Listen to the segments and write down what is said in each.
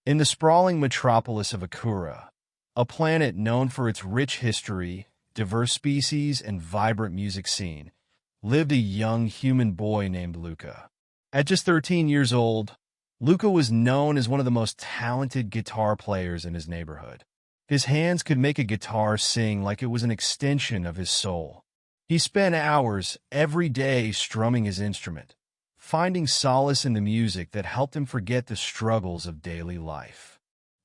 In the sprawling metropolis of Akura, a planet known for its rich history, diverse species, and vibrant music scene, lived a young human boy named Luca. At just 13 years old, Luca was known as one of the most talented guitar players in his neighborhood. His hands could make a guitar sing like it was an extension of his soul. He spent hours every day strumming his instrument, finding solace in the music that helped him forget the struggles of daily life.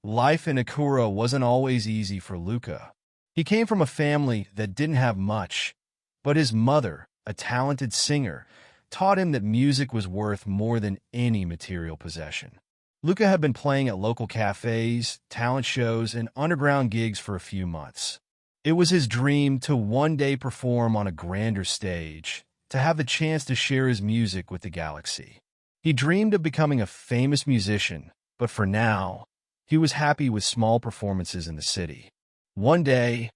Life in Akura wasn't always easy for Luca. He came from a family that didn't have much, but his mother, a talented singer, taught him that music was worth more than any material possession. Luca had been playing at local cafes, talent shows, and underground gigs for a few months. It was his dream to one day perform on a grander stage, to have the chance to share his music with the galaxy. He dreamed of becoming a famous musician, but for now, he was happy with small performances in the city. One day,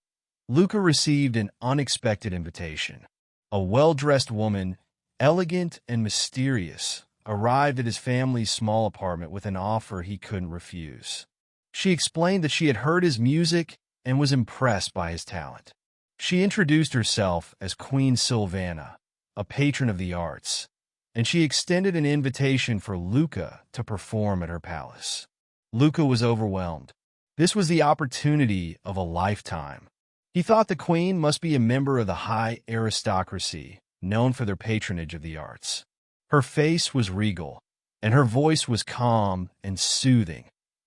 Luca received an unexpected invitation. A well-dressed woman, elegant and mysterious, arrived at his family's small apartment with an offer he couldn't refuse. She explained that she had heard his music and was impressed by his talent. She introduced herself as Queen Zyrithra, a patron of the arts, and she extended an invitation for Luca to perform at her palace. Luca was overwhelmed. This was the opportunity of a lifetime. He thought the queen must be a member of the high aristocracy, known for their patronage of the arts. Her face was regal, and her voice was calm and soothing,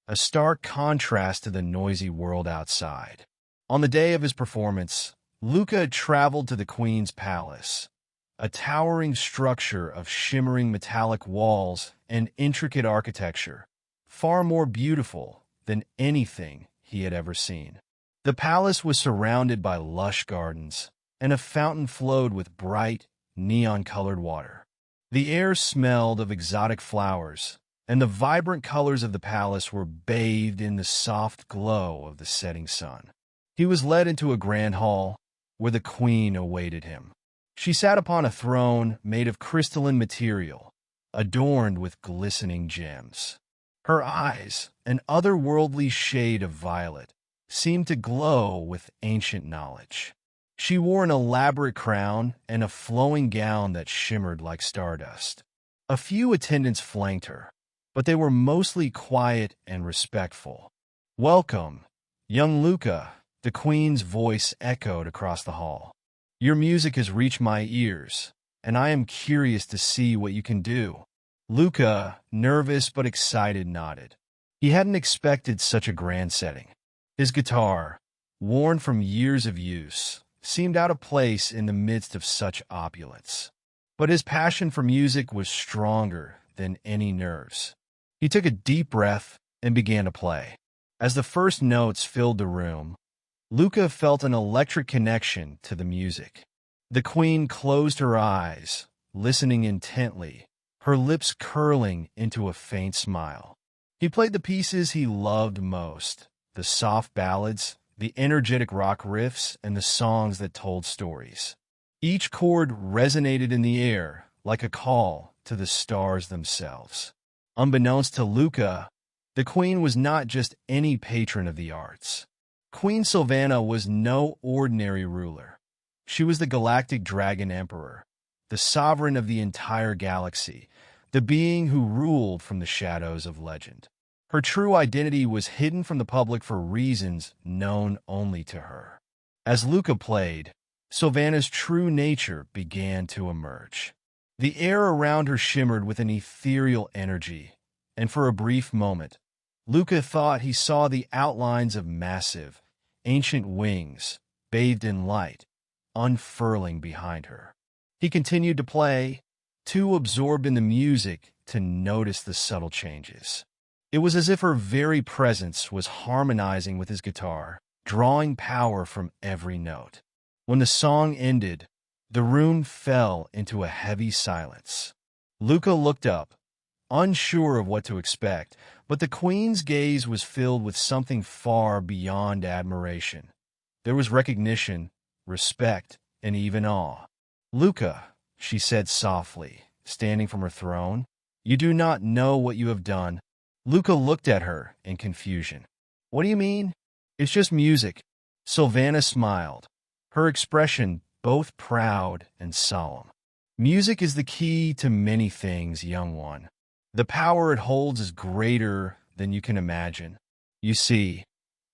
a stark contrast to the noisy world outside. On the day of his performance, Luca traveled to the queen's palace, a towering structure of shimmering metallic walls and intricate architecture, far more beautiful than anything he had ever seen. The palace was surrounded by lush gardens, and a fountain flowed with bright, neon-colored water. The air smelled of exotic flowers, and the vibrant colors of the palace were bathed in the soft glow of the setting sun. He was led into a grand hall, where the queen awaited him. She sat upon a throne made of crystalline material, adorned with glistening gems. Her eyes, an otherworldly shade of violet, seemed to glow with ancient knowledge. She wore an elaborate crown and a flowing gown that shimmered like stardust. A few attendants flanked her, but they were mostly quiet and respectful. "Welcome, young Luca," the queen's voice echoed across the hall. "Your music has reached my ears, and I am curious to see what you can do." Luca, nervous but excited, nodded. He hadn't expected such a grand setting. His guitar, worn from years of use, seemed out of place in the midst of such opulence. But his passion for music was stronger than any nerves. He took a deep breath and began to play. As the first notes filled the room, Luca felt an electric connection to the music. The queen closed her eyes, listening intently, her lips curling into a faint smile. He played the pieces he loved most, the soft ballads, the energetic rock riffs, and the songs that told stories. Each chord resonated in the air like a call to the stars themselves. Unbeknownst to Luca, the queen was not just any patron of the arts. Queen Zyrithra was no ordinary ruler. She was the Galactic Dragon Emperor, the sovereign of the entire galaxy, the being who ruled from the shadows of legend. Her true identity was hidden from the public for reasons known only to her. As Luca played, Zyrithra's true nature began to emerge. The air around her shimmered with an ethereal energy, and for a brief moment, Luca thought he saw the outlines of massive, ancient wings, bathed in light, unfurling behind her. He continued to play, too absorbed in the music to notice the subtle changes. It was as if her very presence was harmonizing with his guitar, drawing power from every note. When the song ended, the room fell into a heavy silence. Luca looked up, unsure of what to expect, but the queen's gaze was filled with something far beyond admiration. There was recognition, respect, and even awe. "Luca," she said softly, standing from her throne, "you do not know what you have done." Luca looked at her in confusion. What do you mean? It's just music. Sylvana smiled, her expression both proud and solemn. Music is the key to many things, young one. The power it holds is greater than you can imagine. You see,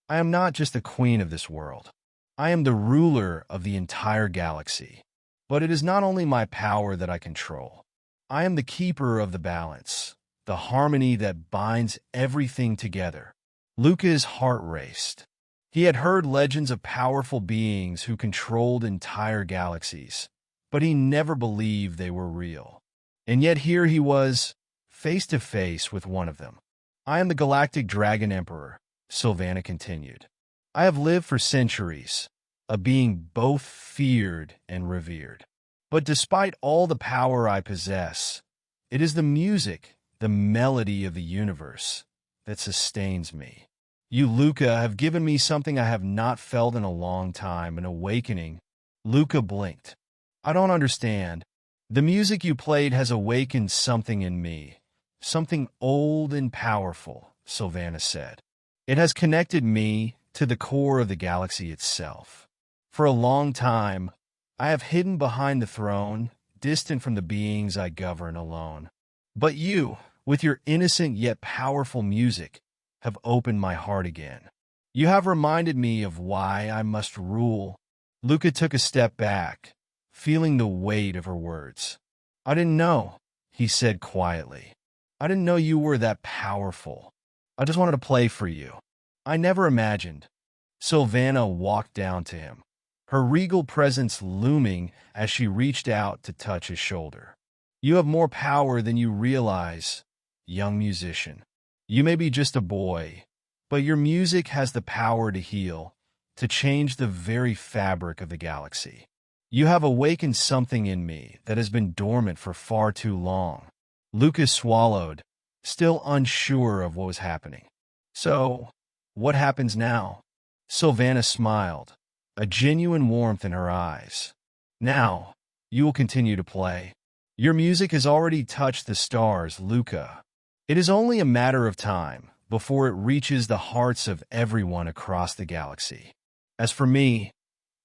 I am not just the queen of this world. I am the ruler of the entire galaxy. But it is not only my power that I control. I am the keeper of the balance, the harmony that binds everything together. Luca's heart raced. He had heard legends of powerful beings who controlled entire galaxies, but he never believed they were real. And yet here he was, face to face with one of them. I am the Galactic Dragon Emperor, Sylvana continued. I have lived for centuries, a being both feared and revered. But despite all the power I possess, it is the music, the melody of the universe, that sustains me. You, Luca, have given me something I have not felt in a long time, an awakening. Luca blinked. I don't understand. The music you played has awakened something in me, something old and powerful, Sylvana said. It has connected me to the core of the galaxy itself. For a long time, I have hidden behind the throne, distant from the beings I govern alone. But you, with your innocent yet powerful music, have opened my heart again. You have reminded me of why I must rule. Luca took a step back, feeling the weight of her words. I didn't know, he said quietly. I didn't know you were that powerful. I just wanted to play for you. I never imagined. Sylvana walked down to him, her regal presence looming as she reached out to touch his shoulder. You have more power than you realize, young musician. You may be just a boy, but your music has the power to heal, to change the very fabric of the galaxy. You have awakened something in me that has been dormant for far too long. Lucas swallowed, still unsure of what was happening. So, what happens now? Sylvana smiled, a genuine warmth in her eyes. Now, you will continue to play. Your music has already touched the stars, Luca. It is only a matter of time before it reaches the hearts of everyone across the galaxy. As for me,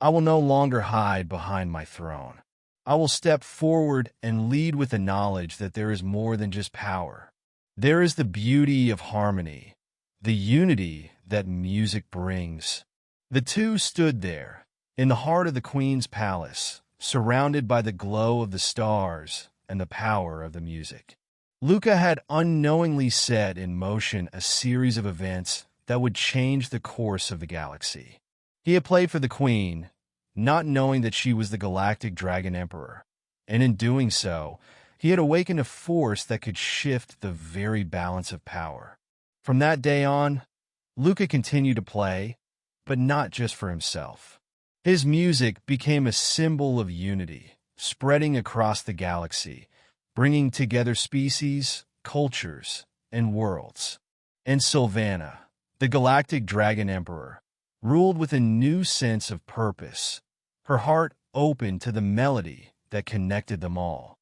I will no longer hide behind my throne. I will step forward and lead with the knowledge that there is more than just power. There is the beauty of harmony, the unity that music brings. The two stood there, in the heart of the Queen's palace, surrounded by the glow of the stars and the power of the music. Luca had unknowingly set in motion a series of events that would change the course of the galaxy. He had played for the Queen, not knowing that she was the Galactic Dragon Emperor, and in doing so, he had awakened a force that could shift the very balance of power. From that day on, Luca continued to play, but not just for himself. His music became a symbol of unity, spreading across the galaxy, bringing together species, cultures, and worlds. And Sylvana, the Galactic Dragon Emperor, ruled with a new sense of purpose, her heart open to the melody that connected them all.